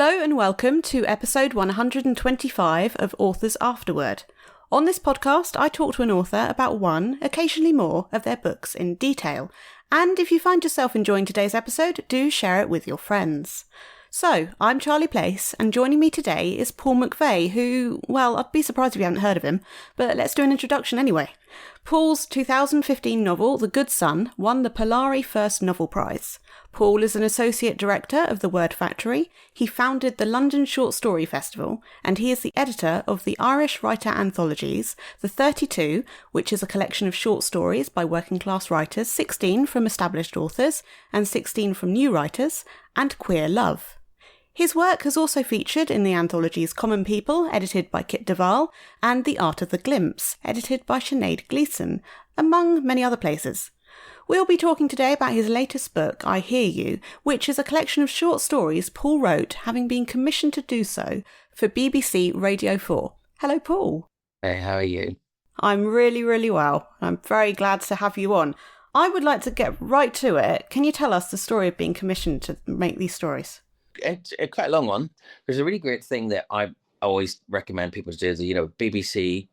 Hello and welcome to episode 125 of Authors Afterword. On this podcast, I talk to an author about one, occasionally more, of their books in detail. And if you find yourself enjoying today's episode, do share it with your friends. So, I'm Charlie Place, and joining me today is Paul McVeigh, who, well, I'd be surprised if you haven't heard of him, but let's do an introduction anyway. Paul's 2015 novel, The Good Son, won the Polari First Novel Prize. Paul is an associate director of The Word Factory, he founded the London Short Story Festival, and he is the editor of the Irish writer anthologies, The 32, which is a collection of short stories by working class writers, 16 from established authors, and 16 from new writers, and Queer Love. His work has also featured in the anthologies Common People, edited by Kit Duvall, and The Art of the Glimpse, edited by Sinéad Gleeson, among many other places. We'll be talking today about his latest book, I Hear You, which is a collection of short stories Paul wrote, having been commissioned to do so for BBC Radio 4. Hello, Paul. Hey, how are you? I'm really well. I'm very glad to have you on. I would like to get right to it. Can you tell us the story of being commissioned to make these stories? It's quite a long one. There's a really great thing that I always recommend people to do is, BBC,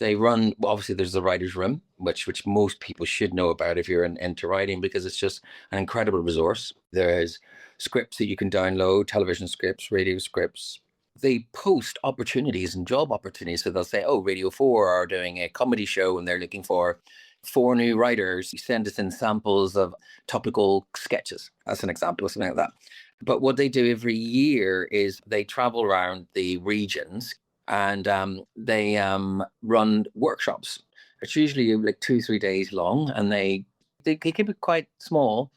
they run, well, obviously there's the writer's room, which most people should know about if you're into writing, because it's just an incredible resource. There's scripts that you can download, television scripts, radio scripts. They post opportunities and job opportunities. So they'll say, oh, Radio 4 are doing a comedy show and they're looking for 4 new writers. You send us in samples of topical sketches. That's an example of something like that. But what they do every year is they travel around the regions and they run workshops. It's usually like 2-3 days long, and they keep it quite small.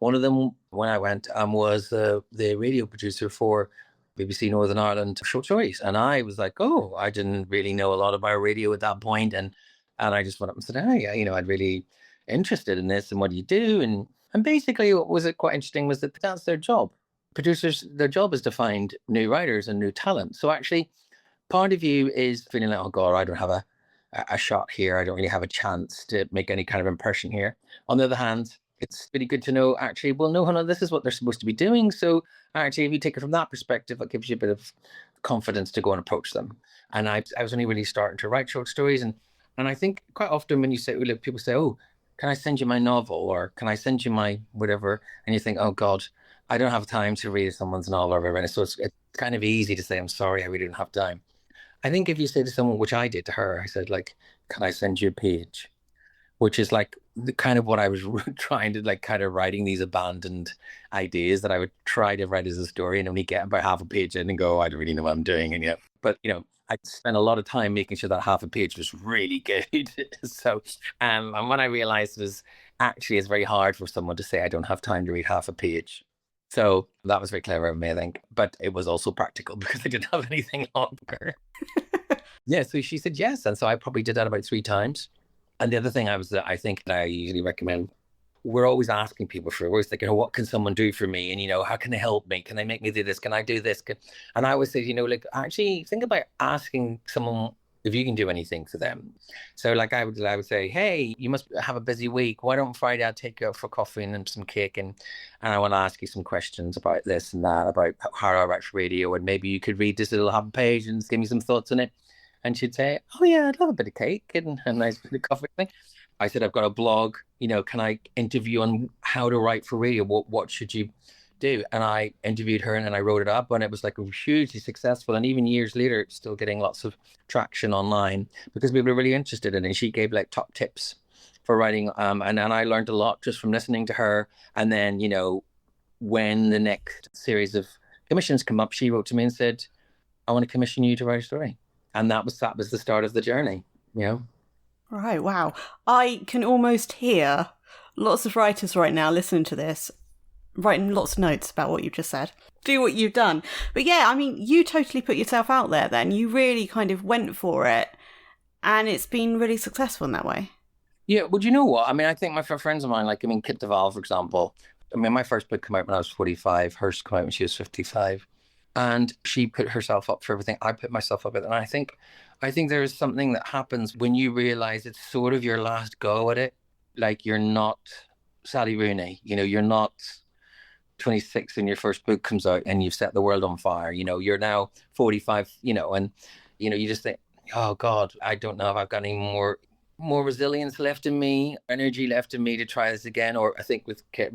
One of them, when I went, was the radio producer for BBC Northern Ireland Short Stories. And I was like, oh, I didn't really know a lot about radio at that point. And I just went up and said, hey, I'd really interested in this, and what do you do? And basically what was quite interesting was that that's their job. Producers, their job is to find new writers and new talent. So actually, part of you is feeling like, oh God, I don't have a shot here. I don't really have a chance to make any kind of impression here. On the other hand, it's really good to know, actually, well, no, this is what they're supposed to be doing. So actually, if you take it from that perspective, it gives you a bit of confidence to go and approach them. And I was only really starting to write short stories. And I think quite often when you say, people say, oh, can I send you my novel? Or can I send you my whatever? And you think, oh God, I don't have time to read someone's novel or whatever. So it's kind of easy to say, I'm sorry, I really don't have time. I think if you say to someone, which I did to her, I said, like, can I send you a page? Which is like the kind of what I was trying to, like, kind of writing these abandoned ideas that I would try to write as a story and only get about half a page in and go, I don't really know what I'm doing. And but I spent a lot of time making sure that half a page was really good. So, and when I realized it was actually, it's very hard for someone to say, I don't have time to read half a page. So that was very clever of me, I think. But it was also practical because I didn't have anything longer. Yeah, so she said yes. And so I probably did that about 3 times. And the other thing I think that I usually recommend, we're always asking people we're always thinking, oh, what can someone do for me? And, how can they help me? Can they make me do this? Can I do this? And I always say, actually think about asking someone if you can do anything for them. So like I would say, hey, you must have a busy week. Why don't Friday I'll take you out for coffee and some cake, and I want to ask you some questions about this and that, about how I write for radio, and maybe you could read this little half page and give me some thoughts on it. And she'd say, oh yeah, I'd love a bit of cake and a nice bit of coffee thing. I said, I've got a blog, can I interview on how to write for radio? What should you do? And I interviewed her and then I wrote it up, and it was like hugely successful. And even years later, it's still getting lots of traction online because people are really interested in it. And she gave like top tips for writing. And I learned a lot just from listening to her. And then, when the next series of commissions come up, she wrote to me and said, I want to commission you to write a story. And that was the start of the journey, Right, wow. I can almost hear lots of writers right now listening to this, writing lots of notes about what you just said. Do what you've done. But yeah, I mean, you totally put yourself out there then. You really kind of went for it, and it's been really successful in that way. Yeah, well, you know what? I mean, I think my friends of mine, Kit Duvall, for example, my first book came out when I was 45. Hers came out when she was 55. And she put herself up for everything. I put myself up with it. And I think there is something that happens when you realize it's sort of your last go at it. Like, you're not Sally Rooney, you're not 26 and your first book comes out and you've set the world on fire. You're now 45, and, you just think, oh God, I don't know if I've got any more resilience left in me, energy left in me to try this again. Or I think with Kate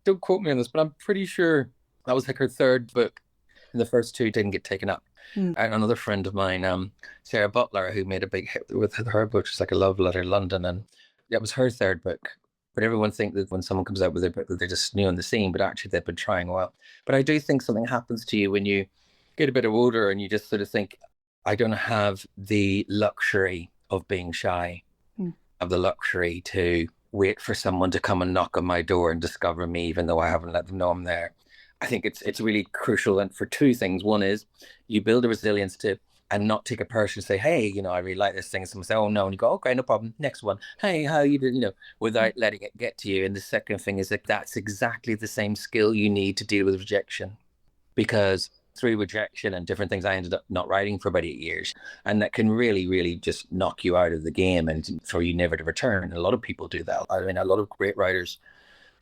don't quote me on this, but I'm pretty sure that was like her third book. And the first two didn't get taken up. And another friend of mine, Sarah Butler, who made a big hit with her book, she's like a love letter London, and that was her third book. But everyone thinks that when someone comes out with a book that they're just new on the scene, but actually they've been trying a while. But I do think something happens to you when you get a bit older and you just sort of think, I don't have the luxury of being shy, of the luxury to wait for someone to come and knock on my door and discover me, even though I haven't let them know I'm there. I think it's really crucial, and for two things. One is you build a resilience to, and not take a person and say, hey, I really like this thing. Someone say, oh no, and you go, okay, no problem. Next one, hey, how you doing? Without letting it get to you. And the second thing is that that's exactly the same skill you need to deal with rejection, because through rejection and different things, I ended up not writing for about 8 years, and that can really, really just knock you out of the game and for you never to return. And a lot of people do that. I mean, a lot of great writers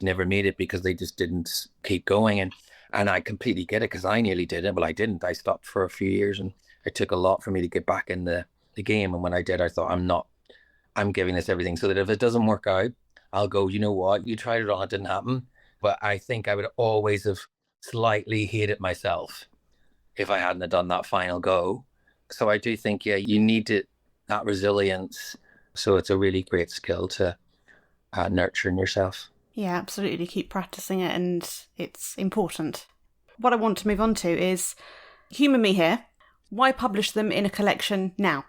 never made it because they just didn't keep going. And I completely get it, because I nearly did it. Well, I didn't. I stopped for a few years, and it took a lot for me to get back in the game. And when I did, I thought, I'm giving this everything, so that if it doesn't work out, I'll go, you know what, you tried it on, it didn't happen. But I think I would always have slightly hated myself if I hadn't have done that final go. So I do think, yeah, you need that resilience. So it's a really great skill to nurture in yourself. Yeah, absolutely. Keep practicing it, and it's important. What I want to move on to is, humour me here, why publish them in a collection now?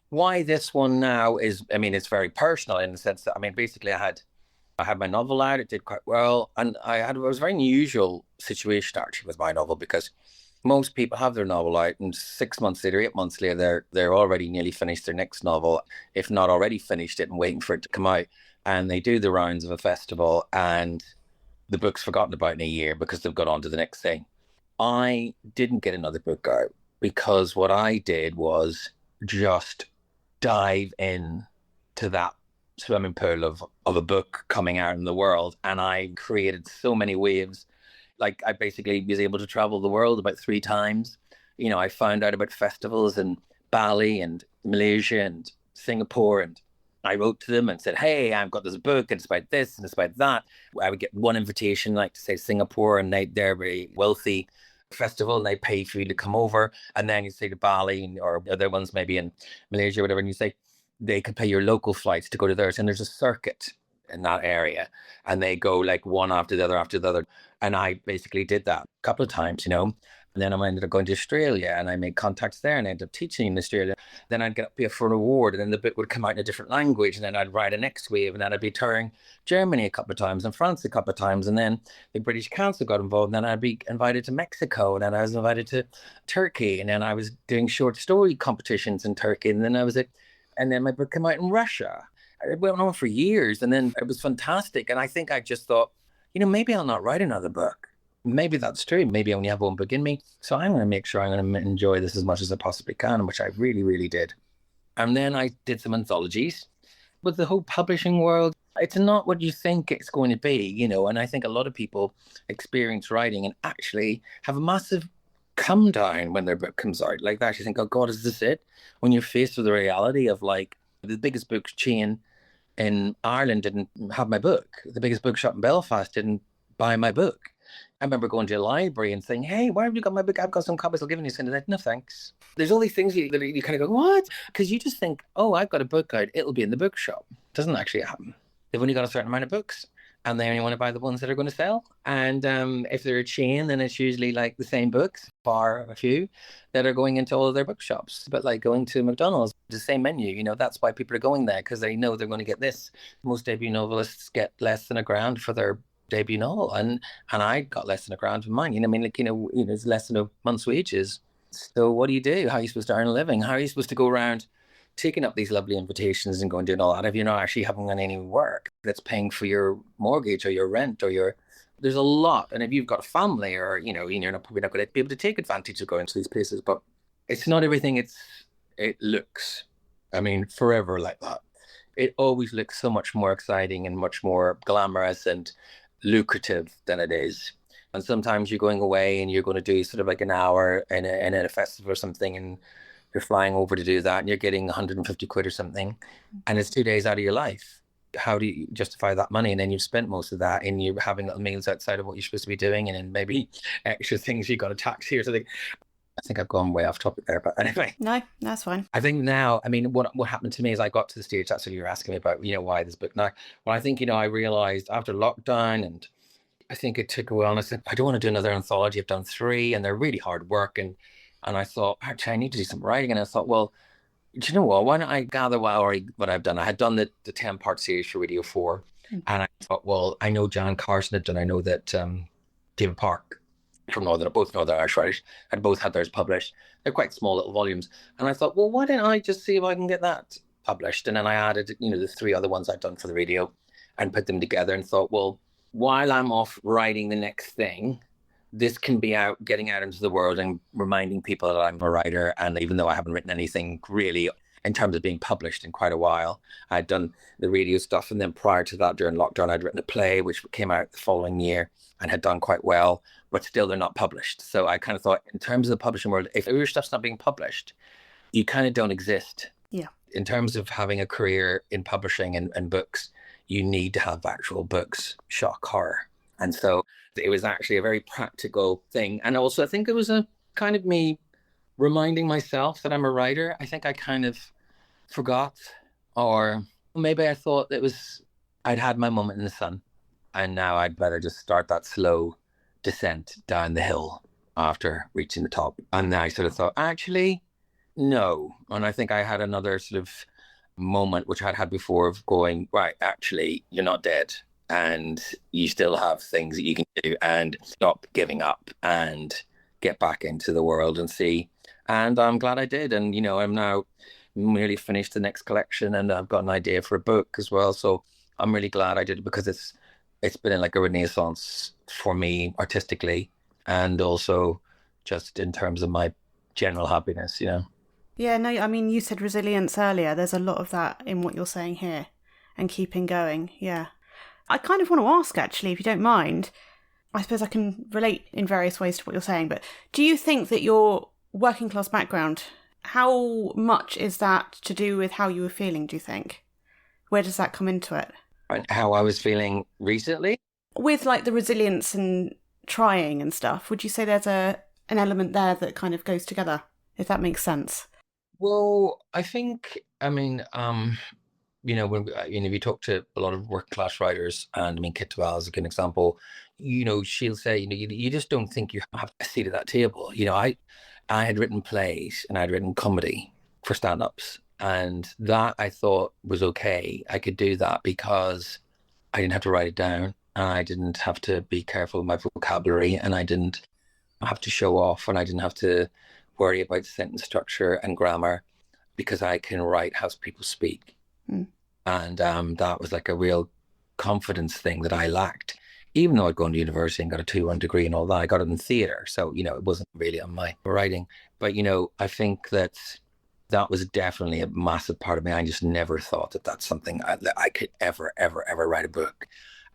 Why this one now is, I mean, it's very personal in the sense that, I mean, basically I had my novel out, it did quite well, and it was a very unusual situation actually with my novel, because most people have their novel out and 6 months later, 8 months later, they're already nearly finished their next novel, if not already finished it and waiting for it to come out. And they do the rounds of a festival and the book's forgotten about in a year because they've got on to the next thing. I didn't get another book out because what I did was just dive in to that swimming pool of a book coming out in the world. And I created so many waves. Like, I basically was able to travel the world about 3 times. I found out about festivals in Bali and Malaysia and Singapore, and I wrote to them and said, hey, I've got this book, and it's about this and it's about that. I would get one invitation, like to say Singapore, and they're very wealthy festival, and they pay for you to come over. And then you say to Bali or other ones, maybe in Malaysia or whatever, and you say they could pay your local flights to go to theirs. And there's a circuit in that area, and they go like one after the other. And I basically did that a couple of times, And then I ended up going to Australia, and I made contacts there, and I ended up teaching in Australia. Then I'd get up here for an award, and then the book would come out in a different language, and then I'd write a next wave, and then I'd be touring Germany a couple of times and France a couple of times, and then the British Council got involved, and then I'd be invited to Mexico, and then I was invited to Turkey, and then I was doing short story competitions in Turkey, and then and then my book came out in Russia. It went on for years, and then it was fantastic. And I think I just thought, maybe I'll not write another book. Maybe that's true. Maybe I only have one book in me. So I'm going to make sure I'm going to enjoy this as much as I possibly can, which I really, really did. And then I did some anthologies. With the whole publishing world, it's not what you think it's going to be, and I think a lot of people experience writing and actually have a massive come down when their book comes out. Like, they actually think, oh God, is this it? When you're faced with the reality of, like, the biggest book chain in Ireland didn't have my book. The biggest bookshop in Belfast didn't buy my book. I remember going to a library and saying, hey, why have you got my book? I've got some copies, I'll give you. And no, thanks. There's all these things that you kind of go, what? Because you just think, oh, I've got a book out, it'll be in the bookshop. It doesn't actually happen. They've only got a certain amount of books, and they only want to buy the ones that are going to sell. And if they're a chain, then it's usually like the same books, bar a few, that are going into all of their bookshops. But like going to McDonald's, the same menu, that's why people are going there, because they know they're going to get this. Most debut novelists get less than £1,000 for their debut novel, and I got less than £1,000 for mine. It's less than a month's wages. So what do you do? How are you supposed to earn a living? How are you supposed to go around taking up these lovely invitations and going doing all that if you're not actually having any work that's paying for your mortgage or your rent or there's a lot. And if you've got a family or you're probably not going to be able to take advantage of going to these places, but it's not everything it looks, forever like that. It always looks so much more exciting and much more glamorous and lucrative than it is. And sometimes you're going away and you're going to do sort of like an hour in a festival or something, and you're flying over to do that and you're getting 150 quid or something, and it's 2 days out of your life. How do you justify that money? And then you've spent most of that and you're having little meals outside of what you're supposed to be doing, and then maybe extra things you got a taxi or something. I think I've gone way off topic there, but anyway. No, that's fine. I think now, I mean, what happened to me is I got to the stage, that's what you were asking me about, why this book now. Well, I think, I realized after lockdown, and I think it took a while, and I said, I don't want to do another anthology. I've done 3 and they're really hard work. And I thought, actually, I need to do some writing. And I thought, well, do you know what? Why don't I gather what I've done? I had done the 10-part series for Radio 4. And I thought, well, I know Jan Carson had done, I know that David Park from both Northern Irish writers had both had theirs published. They're quite small little volumes. And I thought, well, why don't I just see if I can get that published? And then I added, the 3 other ones I've done for the radio and put them together and thought, well, while I'm off writing the next thing, this can be getting out into the world and reminding people that I'm a writer. And even though I haven't written anything really in terms of being published in quite a while, I'd done the radio stuff. And then prior to that, during lockdown, I'd written a play, which came out the following year and had done quite well, but still they're not published. So I kind of thought, in terms of the publishing world, if your stuff's not being published, you kind of don't exist. Yeah. In terms of having a career in publishing and books, you need to have actual books, shock horror. And so it was actually a very practical thing. And also I think it was a kind of me reminding myself that I'm a writer. I think I kind of forgot, or maybe I thought I'd had my moment in the sun and now I'd better just start that slow descent down the hill after reaching the top. And I sort of thought, actually, no. And I think I had another sort of moment, which I'd had before, of going, right, actually, you're not dead and you still have things that you can do, and stop giving up and get back into the world and see. And I'm glad I did. And, I'm now nearly finished the next collection and I've got an idea for a book as well. So I'm really glad I did it, because it's been like a renaissance for me artistically, and also just in terms of my general happiness, Yeah, no, I mean, you said resilience earlier. There's a lot of that in what you're saying here, and keeping going. Yeah. I kind of want to ask, actually, if you don't mind. I suppose I can relate in various ways to what you're saying, but do you think that your working class background, how much is that to do with how you were feeling, do you think? Where does that come into it? And how I was feeling recently? With like the resilience and trying and stuff, would you say there's an element there that kind of goes together, if that makes sense? Well, I think, when if you talk to a lot of working class writers, and I mean, Kit Duval is a good example, she'll say, you just don't think you have a seat at that table. I had written plays and I'd written comedy for stand-ups, and that I thought was okay. I could do that because I didn't have to write it down, and I didn't have to be careful with my vocabulary, and I didn't have to show off, and I didn't have to worry about sentence structure and grammar, because I can write how people speak. And that was like a real confidence thing that I lacked, even though I'd gone to university and got a 2-1 degree and all that. I got it in theatre, so it wasn't really on my writing. But I think that was definitely a massive part of me. I just never thought that that's something that I could ever write a book.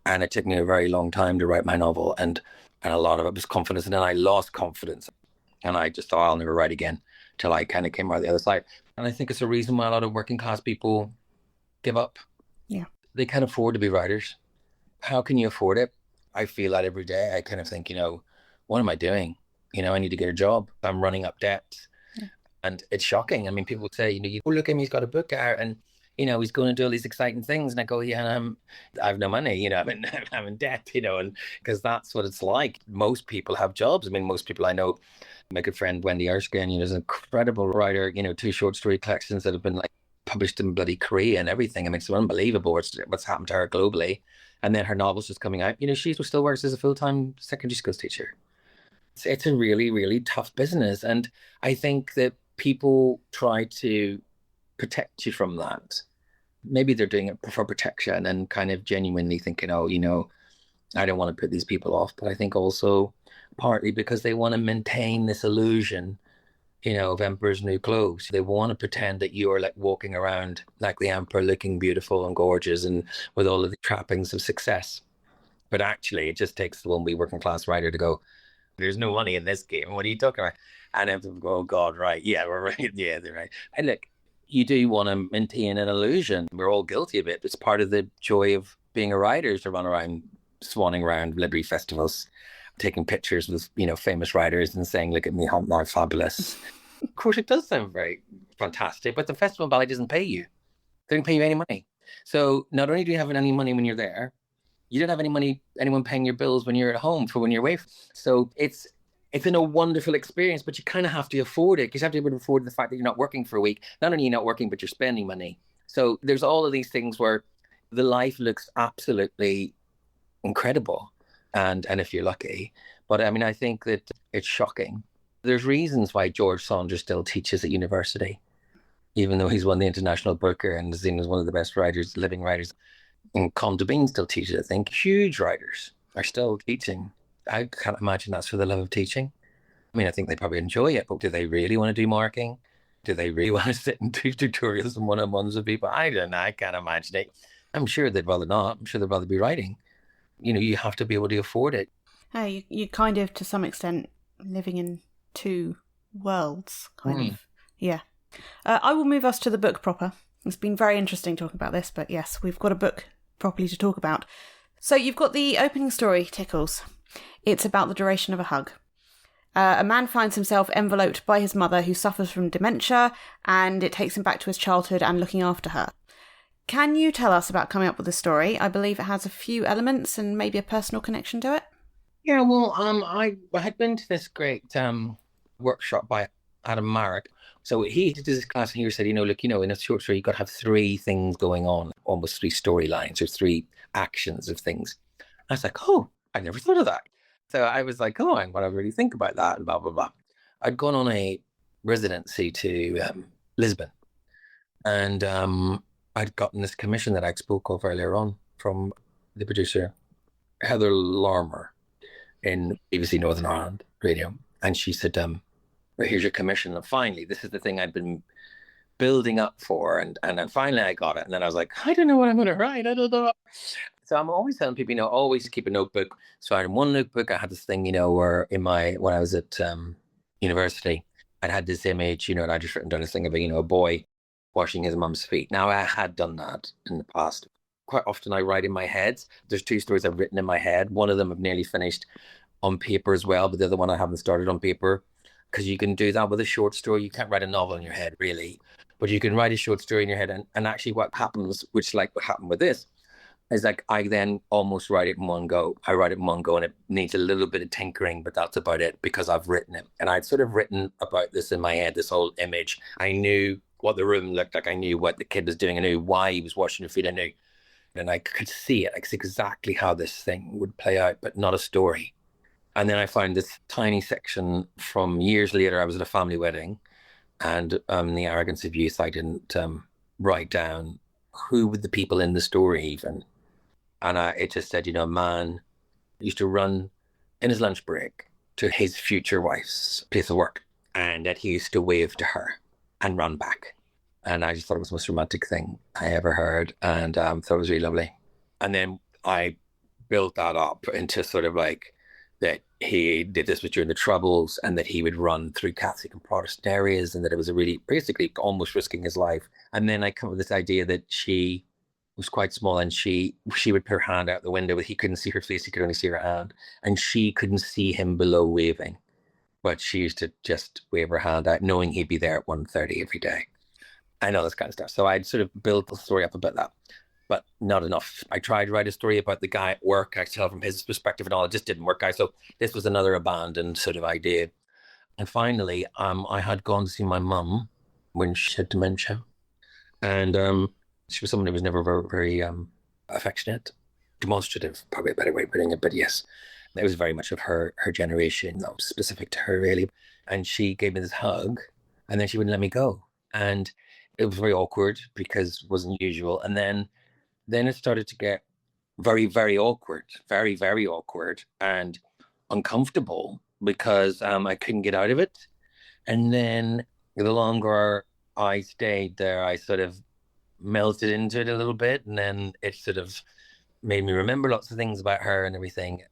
And it took me a very long time to write my novel, and a lot of it was confidence, and then I lost confidence. And I just thought, I'll never write again, till I kind of came out the other side. And I think it's a reason why a lot of working class people give up. Yeah. They can't afford to be writers. How can you afford it? I feel that every day. I kind of think, what am I doing? I need to get a job. I'm running up debts. Yeah. And it's shocking. I mean, people say, look at him, he's got a book out and, he's going to do all these exciting things. And I go, yeah, and I have no money, I'm in debt, and because that's what it's like. Most people have jobs. I mean, most people I know, my good friend Wendy Erskine, is an incredible writer, 2 short story collections that have been like published in bloody Korea and everything. I mean, it's unbelievable what's happened to her globally. And then her novel's just coming out. She still works as a full-time secondary school teacher. It's a really, really tough business. And I think that people try to protect you from that. Maybe they're doing it for protection and kind of genuinely thinking, I don't want to put these people off. But I think also partly because they want to maintain this illusion, of Emperor's New Clothes. They want to pretend that you are like walking around like the Emperor, looking beautiful and gorgeous and with all of the trappings of success. But actually, it just takes the one wee working class writer to go, there's no money in this game. What are you talking about? And I go, oh God, right. Yeah, we're right. Yeah, they're right. And look, you do want to maintain an illusion. We're all guilty of it. It's part of the joy of being a writer is to run around, swanning around literary festivals, taking pictures with, famous writers and saying, look at me, I'm now fabulous. Of course, it does sound very fantastic, but the festival bally doesn't pay you. They don't pay you any money. So not only do you have any money when you're there, you don't have anyone paying your bills when you're at home for when you're away. So it's been a wonderful experience, but you kind of have to afford it because you have to be able to afford the fact that you're not working for a week. Not only are you not working, but you're spending money. So there's all of these things where the life looks absolutely incredible. And if you're lucky. But I mean, I think that it's shocking. There's reasons why George Saunders still teaches at university, even though he's won the International Booker and is seen as one of the best writers, living writers. And Conda Bean still teaches, I think. Huge writers are still teaching. I can't imagine that's for the love of teaching. I mean, I think they probably enjoy it, but do they really want to do marking? Do they really want to sit and do tutorials and one-on-ones with people? I don't know. I can't imagine it. I'm sure they'd rather not. I'm sure they'd rather be writing. You have to be able to afford it. Hey, you kind of, to some extent, living in two worlds, kind of. Yeah. I will move us to the book proper. It's been very interesting talking about this, but yes, we've got a book properly to talk about. So you've got the opening story, Tickles. It's about the duration of a hug. A man finds himself enveloped by his mother who suffers from dementia, and it takes him back to his childhood and looking after her. Can you tell us about coming up with the story? I believe it has a few elements and maybe a personal connection to it. Yeah, well, I had been to this great workshop by Adam Marek. So he did this class and he said, look, in a short story, you've got to have three things going on, almost three storylines or three actions of things. I was like, oh, I never thought of that. So I was like, oh, I'm going to really think about that and blah, blah, blah. I'd gone on a residency to Lisbon and I'd gotten this commission that I spoke of earlier on from the producer, Heather Larmer in BBC Northern Ireland radio. And she said, well, here's your commission. And finally, this is the thing I'd been building up for. And then finally I got it. And then I was like, I don't know what I'm going to write. I don't know. So I'm always telling people, always keep a notebook. So I had one notebook. I had this thing, where when I was at university, I'd had this image, and I just written down this thing of a boy washing his mum's feet. Now I had done that in the past. Quite often I write in my head. There's two stories I've written in my head. One of them I've nearly finished on paper as well, but the other one I haven't started on paper. Because you can do that with a short story. You can't write a novel in your head, really. But you can write a short story in your head. And actually what happens, which like what happened with this, is like I then almost write it in one go. I write it in one go and it needs a little bit of tinkering, but that's about it because I've written it. And I'd sort of written about this in my head, this whole image. I knew what the room looked like. I knew what the kid was doing. I knew why he was washing his feet. I knew. And I could see it. I could see exactly how this thing would play out, but not a story. And then I found this tiny section from years later. I was at a family wedding and the arrogance of youth, I didn't write down who were the people in the story even. And it just said, a man used to run in his lunch break to his future wife's place of work and that he used to wave to her and run back. And I just thought it was the most romantic thing I ever heard and thought it was really lovely. And then I built that up into sort of like, that he did this was during the Troubles and that he would run through Catholic and Protestant areas and that it was a really basically almost risking his life. And then I come up with this idea that she was quite small and she would put her hand out the window, but he couldn't see her face, he could only see her hand. And she couldn't see him below waving, but she used to just wave her hand out knowing he'd be there at 1:30 every day. I know this kind of stuff. So I'd sort of built the story up about that. But not enough. I tried to write a story about the guy at work. I tell from his perspective and all. It just didn't work out. So this was another abandoned sort of idea. And finally, I had gone to see my mum when she had dementia. And she was someone who was never very, very affectionate, demonstrative, probably a better way of putting it. But yes, it was very much of her generation, specific to her really. And she gave me this hug and then she wouldn't let me go. And it was very awkward because it wasn't usual. And then it started to get very, very awkward, very, very awkward and uncomfortable because I couldn't get out of it. And then the longer I stayed there, I sort of melted into it a little bit. And then it sort of made me remember lots of things about her and everything.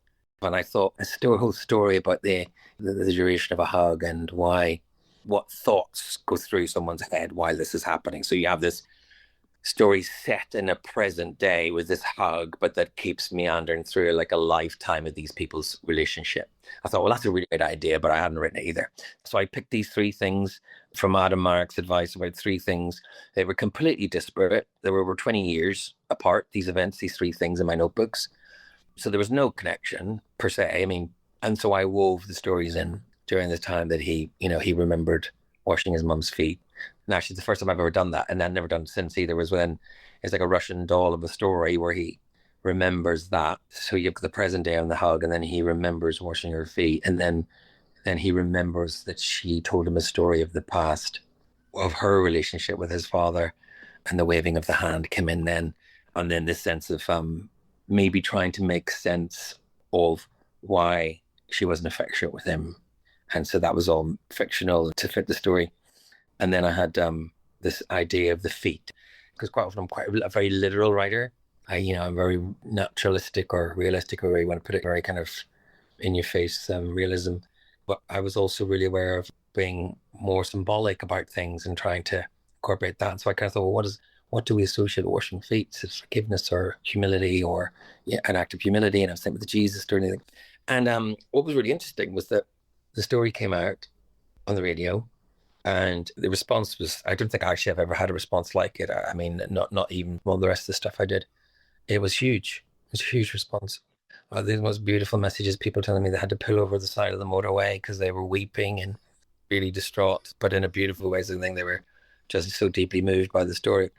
And I thought a whole story about the duration of a hug and what thoughts go through someone's head while this is happening. So you have this story set in a present day with this hug, but that keeps meandering through like a lifetime of these people's relationship. I thought, well, that's a really great idea, but I hadn't written it either. So I picked these three things from Adam Mark's advice about three things. They were completely disparate. They were over 20 years apart, these events, these three things in my notebooks. So there was no connection per se. I mean, and so I wove the stories in during the time that he remembered washing his mum's feet. And actually, the first time I've ever done that, and then never done since either, was when it's like a Russian doll of a story where he remembers that. So you have the present day on the hug, and then he remembers washing her feet, and then he remembers that she told him a story of the past, of her relationship with his father, and the waving of the hand came in then, and then this sense of maybe trying to make sense of why she wasn't affectionate with him, and so that was all fictional to fit the story. And then I had this idea of the feet, because quite often I'm quite a very literal writer. I'm very naturalistic or realistic, or you want to put it, very kind of in your face realism. But I was also really aware of being more symbolic about things and trying to incorporate that. So I kind of thought, well, what do we associate with washing feet? Is forgiveness or humility, or an act of humility? And I was thinking with the Jesus story and anything. And what was really interesting was that the story came out on the radio. And the response was, I don't think actually I've ever had a response like it. I mean, not even all the rest of the stuff I did. It was huge. It was a huge response. The most beautiful messages, people telling me they had to pull over the side of the motorway because they were weeping and really distraught, but in a beautiful way. So I think they were just so deeply moved by the story.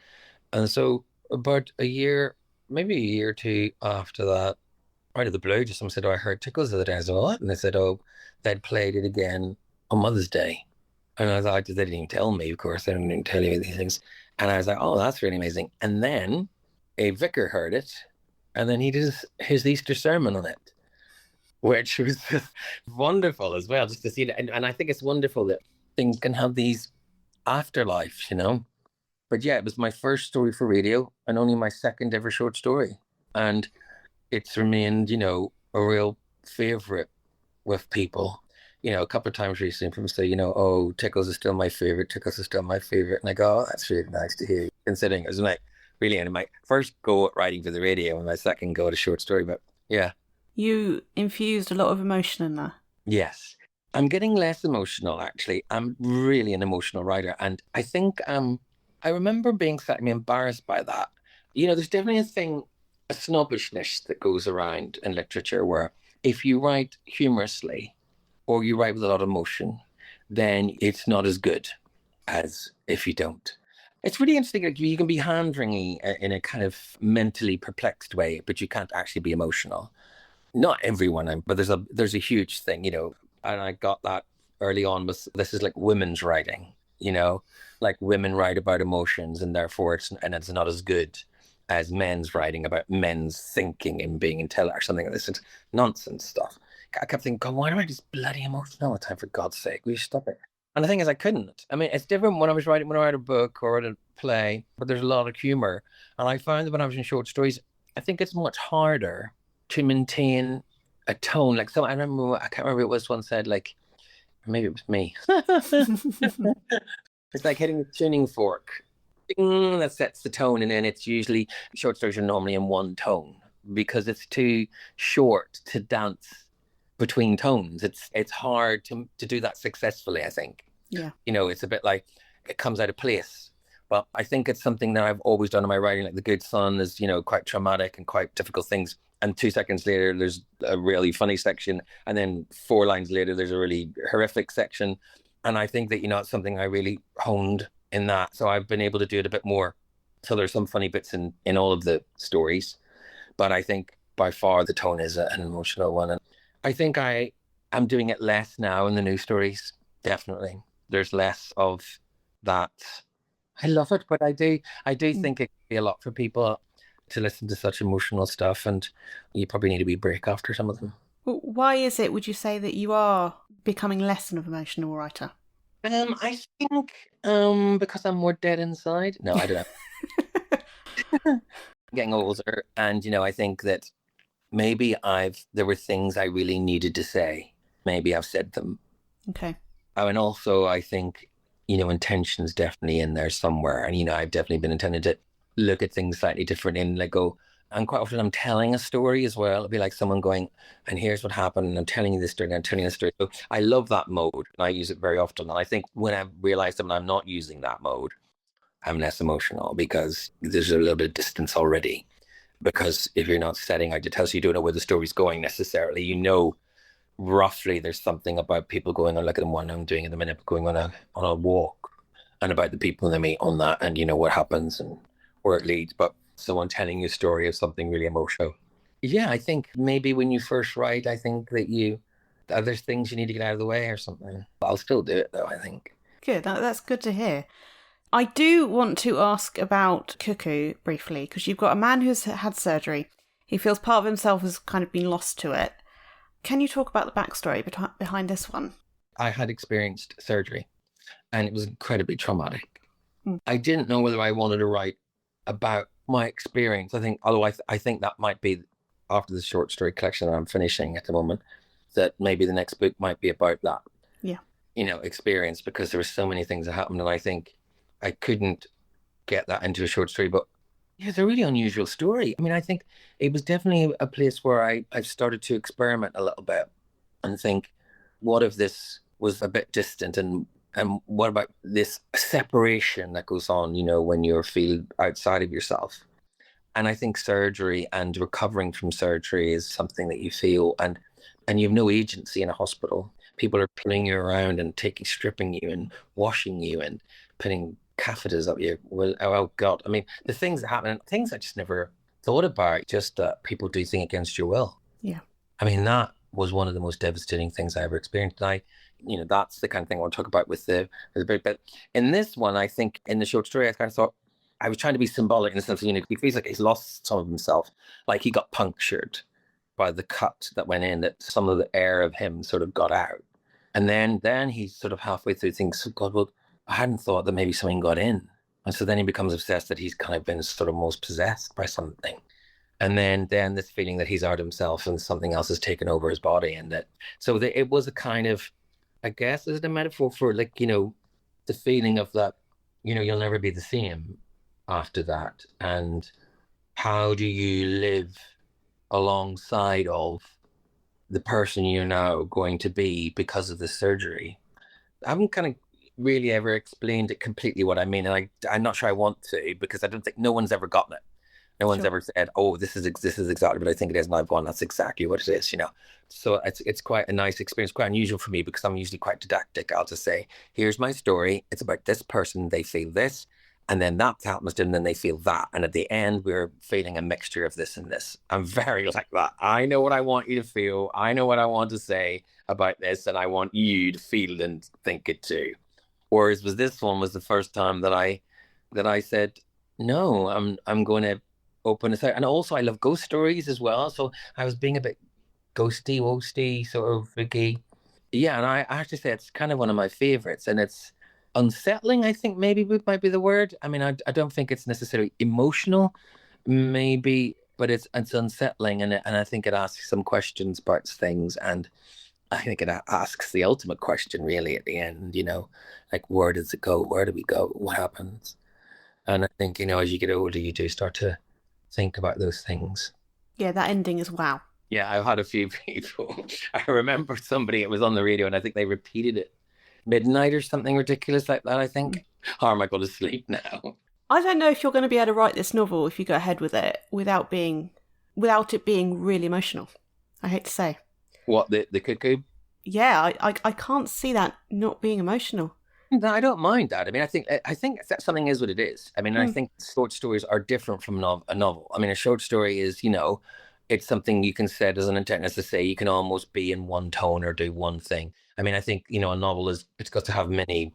And so about maybe a year or two after that, out of the blue, just someone said, I heard Tickles the other day. I said, what? And they said, they'd played it again on Mother's Day. And I thought, they didn't even tell me, of course, they didn't tell you these things. And I was like, oh, that's really amazing. And then a vicar heard it, and then he did his Easter sermon on it, which was just wonderful as well, just to see it. And I think it's wonderful that things can have these afterlives. But yeah, it was my first story for radio and only my second ever short story. And it's remained, a real favorite with people. A couple of times recently, people say, Tickles is still my favorite. Tickles is still my favorite. And I go, oh, that's really nice to hear, considering it was like really in my first go at writing for the radio and my second go at a short story. But yeah. You infused a lot of emotion in there. Yes. I'm getting less emotional, actually. I'm really an emotional writer. And I think I remember being slightly embarrassed by that. There's definitely a snobbishness that goes around in literature where if you write humorously, or you write with a lot of emotion, then it's not as good as if you don't. It's really interesting. Like, you can be hand-wringing in a kind of mentally perplexed way, but you can't actually be emotional. Not everyone, but there's a huge thing, and I got that early on. This is like women's writing, like women write about emotions, and therefore it's not as good as men's writing about men's thinking and being intelligent or something like this. It's nonsense stuff. I kept thinking, God, why am I just bloody emotional all the time? For God's sake, will you stop it? And the thing is, I couldn't. I mean, it's different when I write a book or a play, but there's a lot of humor. And I found that when I was in short stories, I think it's much harder to maintain a tone. Like, I can't remember it was one said, like, maybe it was me. It's like hitting the tuning fork. Ding, that sets the tone. And then it's usually, short stories are normally in one tone because it's too short to dance between tones. It's hard to do that successfully, I think. Yeah. It's a bit like it comes out of place. But I think it's something that I've always done in my writing. Like The Good Son is, quite traumatic and quite difficult things. And 2 seconds later, there's a really funny section. And then 4 lines later, there's a really horrific section. And I think that, it's something I really honed in that. So I've been able to do it a bit more. So there's some funny bits in all of the stories. But I think by far the tone is an emotional one. And I think I am doing it less now in the new stories. Definitely. There's less of that. I love it, but I do think it can be a lot for people to listen to such emotional stuff, and you probably need a wee break after some of them. Well, why is it, would you say, that you are becoming less of an emotional writer? I think because I'm more dead inside. No, I don't know. getting older. And, I think that maybe there were things I really needed to say. Maybe I've said them. Okay. Oh, and also I think, intention's definitely in there somewhere. And, I've definitely been intending to look at things slightly different and like go, and quite often I'm telling a story as well. It'll be like someone going, and here's what happened, and I'm telling you this story, and I'm telling you this story. So I love that mode, and I use it very often. And I think when I realize that I'm not using that mode, I'm less emotional because there's a little bit of distance already. Because if you're not setting out to tell, so you don't know where the story's going necessarily, roughly there's something about people going on, like the one I'm doing in a minute, going on a walk, and about the people they meet on that, and what happens and where it leads. But someone telling you a story of something really emotional. Yeah, I think maybe when you first write, I think that there's things you need to get out of the way or something. I'll still do it though, I think. Good, that's good to hear. I do want to ask about Cuckoo briefly, because you've got a man who's had surgery. He feels part of himself has kind of been lost to it. Can you talk about the backstory behind this one? I had experienced surgery, and it was incredibly traumatic. I didn't know whether I wanted to write about my experience. I think, although I think that might be after the short story collection that I'm finishing at the moment, that maybe the next book might be about that. Yeah. Experience, because there were so many things that happened, and I think I couldn't get that into a short story. But yeah, it's a really unusual story. I mean, I think it was definitely a place where I started to experiment a little bit and think, what if this was a bit distant, and what about this separation that goes on, when you feel outside of yourself? And I think surgery and recovering from surgery is something that you feel, and you have no agency in a hospital. People are pulling you around and stripping you and washing you and putting catheters up you. Well, oh God. I mean, the things that happen, things I just never thought about, just that people do things against your will. Yeah. I mean, that was one of the most devastating things I ever experienced. And that's the kind of thing I want to talk about with the book. But in this one, I think in the short story, I kind of thought I was trying to be symbolic in the sense of, he feels like he's lost some of himself. Like he got punctured by the cut that went in, that some of the air of him sort of got out. And then he's sort of halfway through thinks, oh God, well, I hadn't thought that maybe something got in. And so then he becomes obsessed that he's kind of been sort of most possessed by something. And then this feeling that he's out himself and something else has taken over his body. And it was a kind of, I guess, is it a metaphor for like, the feeling of that, you'll never be the same after that. And how do you live alongside of the person you're now going to be because of the surgery? I haven't kind of really ever explained it completely what I mean, and I'm not sure I want to, because I don't think no one's ever gotten it. No one's ever said, "Oh, this is exactly what I think it is," and I've gone, "That's exactly what it is." So it's quite a nice experience, quite unusual for me, because I'm usually quite didactic. I'll just say, "Here's my story. It's about this person. They feel this, and then that happens to them, and then they feel that, and at the end, we're feeling a mixture of this and this." I'm very like that. I know what I want you to feel. I know what I want to say about this, and I want you to feel and think it too. Whereas this one was the first time that I said, no, I'm going to open this out. And also I love ghost stories as well. So I was being a bit ghosty, woasty, sort of freaky. Yeah, and I have to say it's kind of one of my favorites, and it's unsettling, I think maybe might be the word. I mean, I don't think it's necessarily emotional, maybe, but it's unsettling, and I think it asks some questions about things, and I think it asks the ultimate question really at the end, like, where does it go? Where do we go? What happens? And I think, as you get older, you do start to think about those things. Yeah, that ending is wow. Yeah, I've had a few people. I remember somebody, it was on the radio, and I think they repeated it midnight or something ridiculous like that, I think. Or am I going to sleep now? I don't know if you're going to be able to write this novel if you go ahead with it without it being really emotional. I hate to say. What, the Cuckoo? Yeah, I can't see that not being emotional. No, I don't mind that. I mean, I think that something is what it is. I mean, I think short stories are different from a novel. I mean, a short story is, it's something you can set as an intent, as to say, you can almost be in one tone or do one thing. I mean, I think, a novel it's got to have many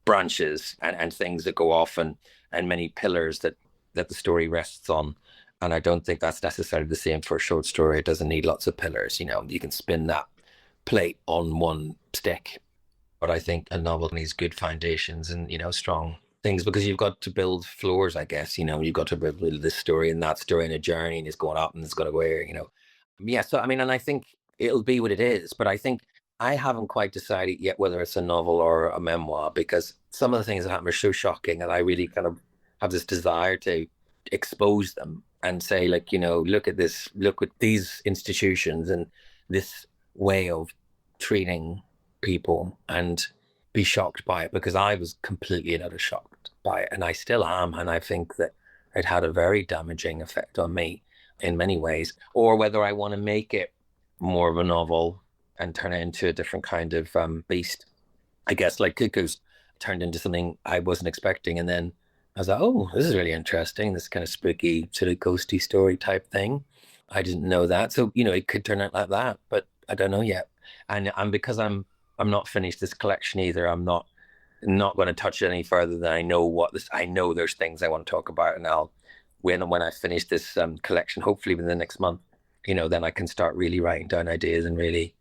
branches and things that go off and many pillars that the story rests on. And I don't think that's necessarily the same for a short story. It doesn't need lots of pillars. You can spin that plate on one stick. But I think a novel needs good foundations and, strong things, because you've got to build floors, I guess, you've got to build this story and that story and a journey, and it's going up and it's going to go here. Yeah, so I mean, and I think it'll be what it is, but I think I haven't quite decided yet whether it's a novel or a memoir, because some of the things that happen are so shocking that I really kind of have this desire to expose them and say, like, look at this, look at these institutions and this way of treating people, and be shocked by it, because I was completely and utterly shocked by it, and I still am, and I think that it had a very damaging effect on me in many ways. Or whether I want to make it more of a novel and turn it into a different kind of beast, I guess, like Cuckoo's turned into something I wasn't expecting, and then I was like, oh, this is really interesting, this kind of spooky sort of ghosty story type thing. I didn't know that, so it could turn out like that, but I don't know yet. And because I'm not finished this collection either. I'm not going to touch it any further than I know I know there's things I want to talk about, and when I finish this collection, hopefully within the next month, then I can start really writing down ideas and really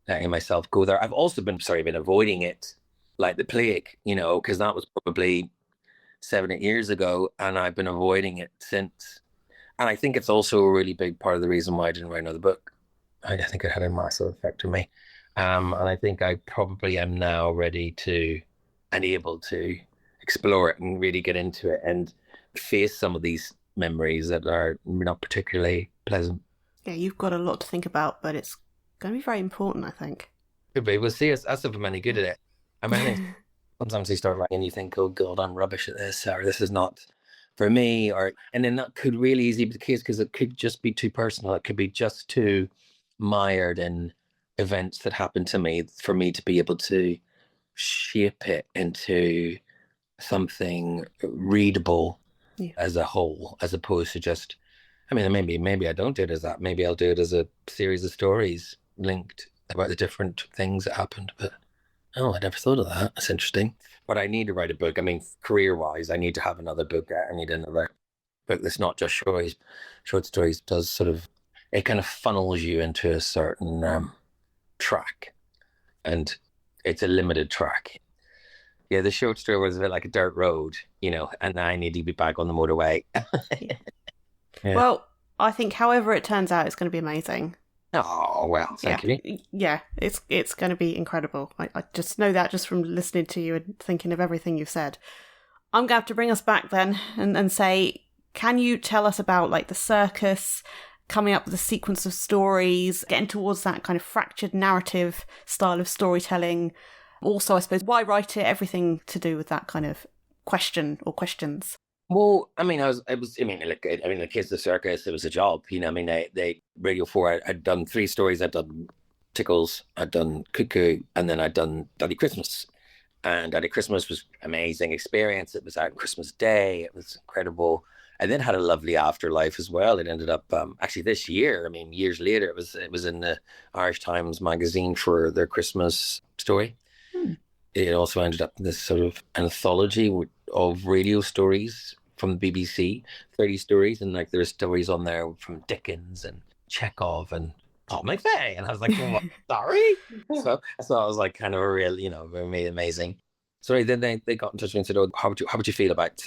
letting myself go there. I've also been avoiding it like the plague, because that was probably 7 or 8 years ago, and I've been avoiding it since. And I think it's also a really big part of the reason why I didn't write another book. I think it had a massive effect on me. And I think I probably am now ready to and able to explore it and really get into it and face some of these memories that are not particularly pleasant. Yeah, you've got a lot to think about, but it's going to be very important, I think. Could be. We'll see. As if I'm any good at it. I mean, I think sometimes you start writing and you think, oh God, I'm rubbish at this, or this is not for me, and then that could really easily be the case, because it could just be too personal. It could be just too mired in events that happened to me for me to be able to shape it into something readable as a whole, as opposed to just, I mean, maybe I don't do it as that. Maybe I'll do it as a series of stories linked about the different things that happened. But I never thought of that. That's interesting. But I need to write a book. I mean, career-wise, I need to have another book. I need another book that's not just stories. Short stories does sort of, it kind of funnels you into a certain track, and it's a limited track. Yeah, the short story was a bit like a dirt road, and I need to be back on the motorway. Yeah. Well, I think however it turns out, it's going to be amazing. Oh, well, thank you. Yeah, it's going to be incredible. I just know that just from listening to you and thinking of everything you've said. I'm going to have to bring us back then and say, can you tell us about like the circus, coming up with a sequence of stories, getting towards that kind of fractured narrative style of storytelling? Also, I suppose, why write it? Everything to do with that kind of question or questions. Well, I mean, the kids, the circus, it was a job. They Radio 4, I'd done 3 stories. I'd done Tickles, I'd done Cuckoo, and then I'd done Daddy Christmas. And Daddy Christmas was an amazing experience. It was out on Christmas Day. It was incredible. And then had a lovely afterlife as well. It ended up actually this year. I mean, years later, it was in the Irish Times magazine for their Christmas story. It also ended up in this sort of anthology of radio stories from the BBC, 30 stories, and like there's stories on there from Dickens and Chekhov and Paul McVeigh, and I was like, oh, sorry. So I thought it was like kind of a real, really amazing. So then they got in touch with me and said, oh, how would you feel about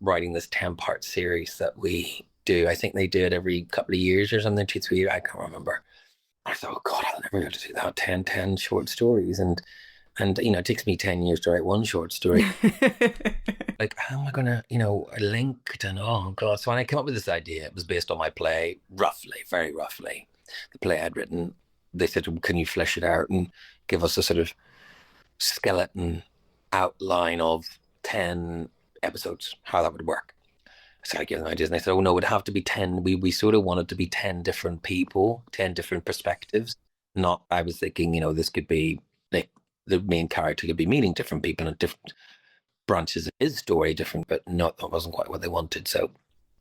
writing this 10-part series that we do? I think they do it every couple of years or something, 2-3 years. I can't remember. I thought, oh God, I'll never be able to do that. 10 short stories, and it takes me 10 years to write one short story. Like, how am I going to, link it? And oh God. So when I came up with this idea, it was based on my play, very roughly. The play I'd written. They said, well, can you flesh it out and give us a sort of skeleton outline of 10 episodes, how that would work? So I gave them ideas, and they said, oh no, it would have to be 10. We sort of wanted to be 10 different people, 10 different perspectives. Not, I was thinking, this could be like the main character could be meeting different people and different branches of his story, different, but not, that wasn't quite what they wanted. So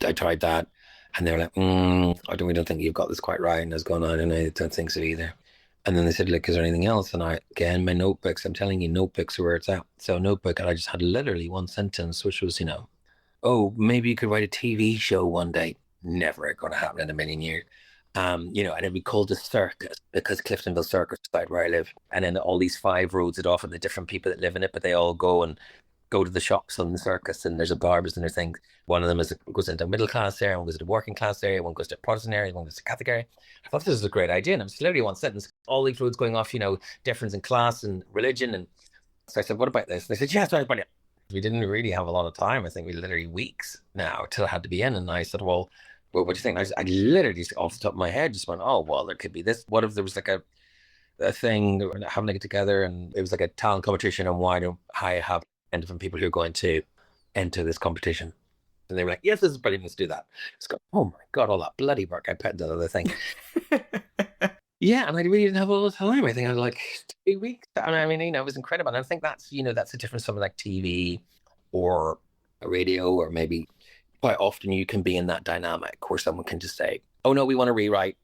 I tried that, and they were like, we don't think you've got this quite right. And I was going on, and I don't think so either. And then they said, like, is there anything else? And my notebooks, I'm telling you, notebooks are where it's at. So notebook, and I just had literally one sentence, which was, oh, maybe you could write a TV show one day. Never going to happen in a million years. And it'd be called the Circus, because Cliftonville Circus is right where I live. And then all these 5 roads it off, and the different people that live in it, but they all go go to the shops on the Circus, and there's a barbers and there's things. One of them goes into a middle class area, one goes into a working class area, one goes to a Protestant area, one goes to a Catholic area. I thought this was a great idea. And it was literally one sentence, all these roads going off, difference in class and religion. And so I said, what about this? And they said, yeah, sorry, brilliant. We didn't really have a lot of time. I think we literally weeks now till it had to be in. And I said, well, what do you think? I literally just off the top of my head just went, oh, well, there could be this. What if there was like a thing having to get together, and it was like a talent competition, and why don't I have different people who are going to enter this competition? And they were like, yes, this is brilliant, let's do that. It's got, oh my God, all that bloody work I put into the other thing. Yeah, and I really didn't have all the time. I think I had like 2 weeks. And I mean, it was incredible. And I think that's, that's the difference from like TV or a radio, or maybe quite often you can be in that dynamic where someone can just say, oh no, we want to rewrite.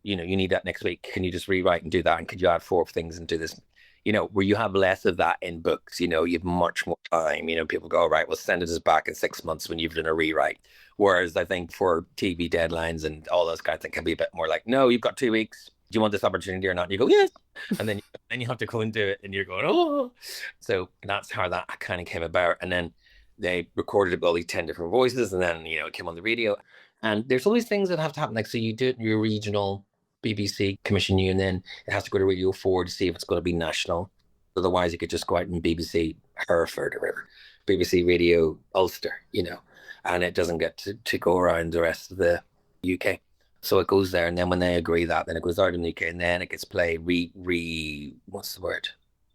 You need that next week. Can you just rewrite and do that? And could you add 4 things and do this? Where you have less of that in books, you have much more time. People go, all right, well, send us back in 6 months when you've done a rewrite. Whereas I think for TV deadlines and all those kinds of things can be a bit more like, no, you've got 2 weeks. Do you want this opportunity or not? And you go, yes. And then you have to go and do it. And you're going, oh. So that's how that kind of came about. And then they recorded all these 10 different voices. And then, it came on the radio. And there's all these things that have to happen. Like, so you do it in your regional, BBC commission you, and then it has to go to Radio 4 to see if it's going to be national. Otherwise, you could just go out and BBC Hereford or whatever, BBC Radio Ulster, and it doesn't get to go around the rest of the UK. So it goes there, and then when they agree that, then it goes out in the UK, and then it gets played, what's the word?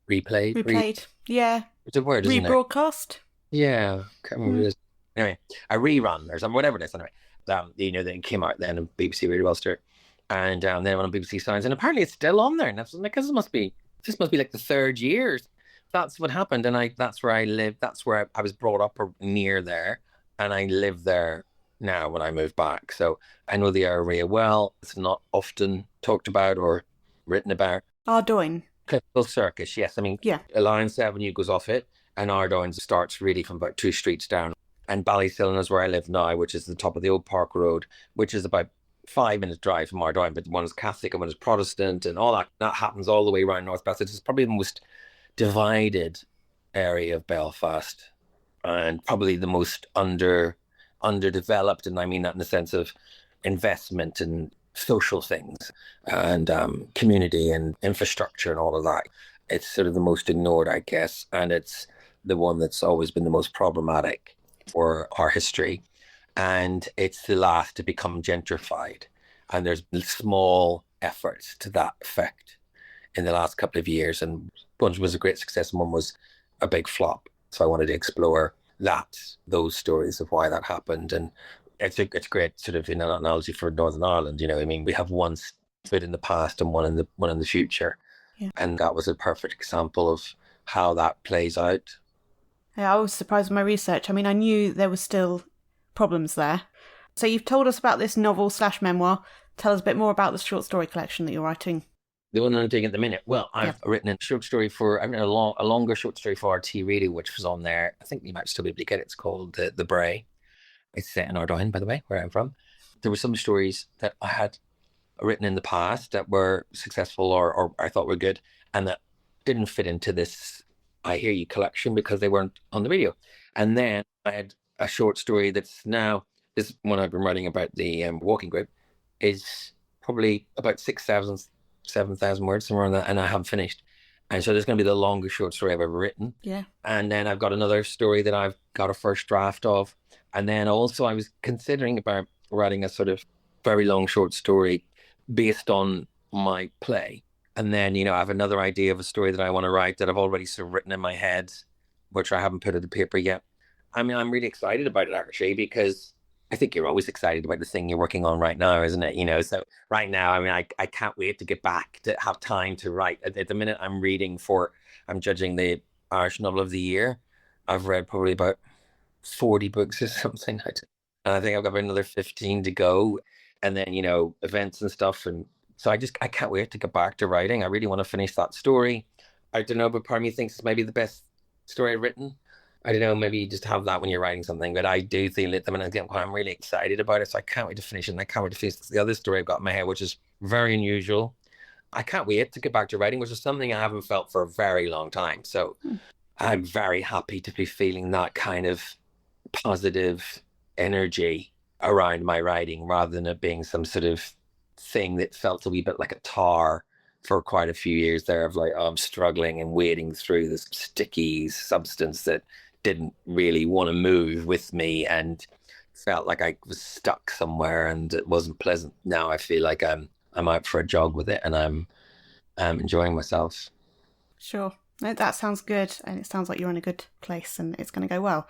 Replayed? Yeah. It's a word, isn't it? Rebroadcast? Yeah. Can't remember what it is. Anyway, a rerun or something, whatever it is. Anyway, that it came out then on BBC Radio Ulster. And then on BBC Sounds, and apparently it's still on there. And that's like, this must be like the 3rd year. That's what happened, and that's where I live. That's where I was brought up, or near there, and I live there now when I moved back. So I know the area well. It's not often talked about or written about. Ardoyne. Tickles Circus, yes. I mean, yeah. Alliance Avenue goes off it, and Ardoyne starts really from about 2 streets down. And Ballysillan is where I live now, which is the top of the old Park Road, which is about 5-minute drive from Ardoyne, but one is Catholic and one is Protestant, and all that happens all the way around North Belfast. It's probably the most divided area of Belfast, and probably the most underdeveloped, and I mean that in the sense of investment and social things and community and infrastructure and all of that. It's sort of the most ignored, I guess, and it's the one that's always been the most problematic for our history. And it's the last to become gentrified. And there's small efforts to that effect in the last couple of years. And one was a great success and one was a big flop. So I wanted to explore those stories of why that happened. And it's great sort of an analogy for Northern Ireland. We have one foot in the past and one in the future. Yeah. And that was a perfect example of how that plays out. Yeah, I was surprised with my research. I mean, I knew there was still problems there. So you've told us about this novel/memoir. Tell us a bit more about the short story collection that you're writing. The one I'm doing at the minute. Well, I've written a longer short story for RT Radio, which was on there. I think you might still be able to get it. It's called The Bray. It's set in Ardoyne, by the way, where I'm from. There were some stories that I had written in the past that were successful or I thought were good, and that didn't fit into this I Hear You collection because they weren't on the radio. And then I had a short story that's now, this one I've been writing about the walking group, is probably about 6,000, 7,000 words, somewhere on that, and I haven't finished. And so there's going to be the longest short story I've ever written. Yeah. And then I've got another story that I've got a first draft of. And then also I was considering about writing a sort of very long short story based on my play. And then, I have another idea of a story that I want to write that I've already sort of written in my head, which I haven't put to the paper yet. I mean, I'm really excited about it, actually, because I think you're always excited about the thing you're working on right now, isn't it? So right now, I mean, I can't wait to get back to have time to write. At the minute, I'm judging the Irish Novel of the Year. I've read probably about 40 books or something. And I think I've got about another 15 to go. And then, events and stuff. And so I can't wait to get back to writing. I really want to finish that story. I don't know, but part of me thinks it's maybe the best story I've written. I don't know, maybe you just have that when you're writing something, but I do feel it. I'm really excited about it, so I can't wait to finish it. And I can't wait to finish the other story I've got in my head, which is very unusual. I can't wait to get back to writing, which is something I haven't felt for a very long time. So I'm very happy to be feeling that kind of positive energy around my writing rather than it being some sort of thing that felt a wee bit like a tar for quite a few years there of like, oh, I'm struggling and wading through this sticky substance that didn't really want to move with me and felt like I was stuck somewhere and it wasn't pleasant. Now I feel like I'm out for a jog with it and I'm enjoying myself. Sure. No, that sounds good, and it sounds like you're in a good place and it's going to go well.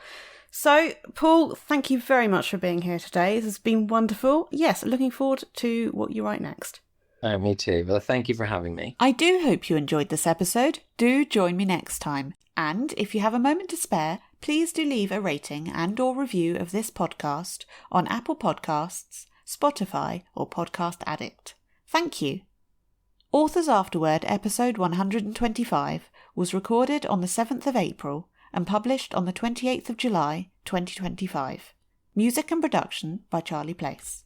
So, Paul, thank you very much for being here today. This has been wonderful. Yes, looking forward to what you write next. Oh, me too. Well, thank you for having me. I do hope you enjoyed this episode. Do join me next time. And if you have a moment to spare, please do leave a rating and/or review of this podcast on Apple Podcasts, Spotify, or Podcast Addict. Thank you. Authors Afterword episode 125 was recorded on the 7th of April and published on the 28th of July 2025. Music and production by Charlie Place.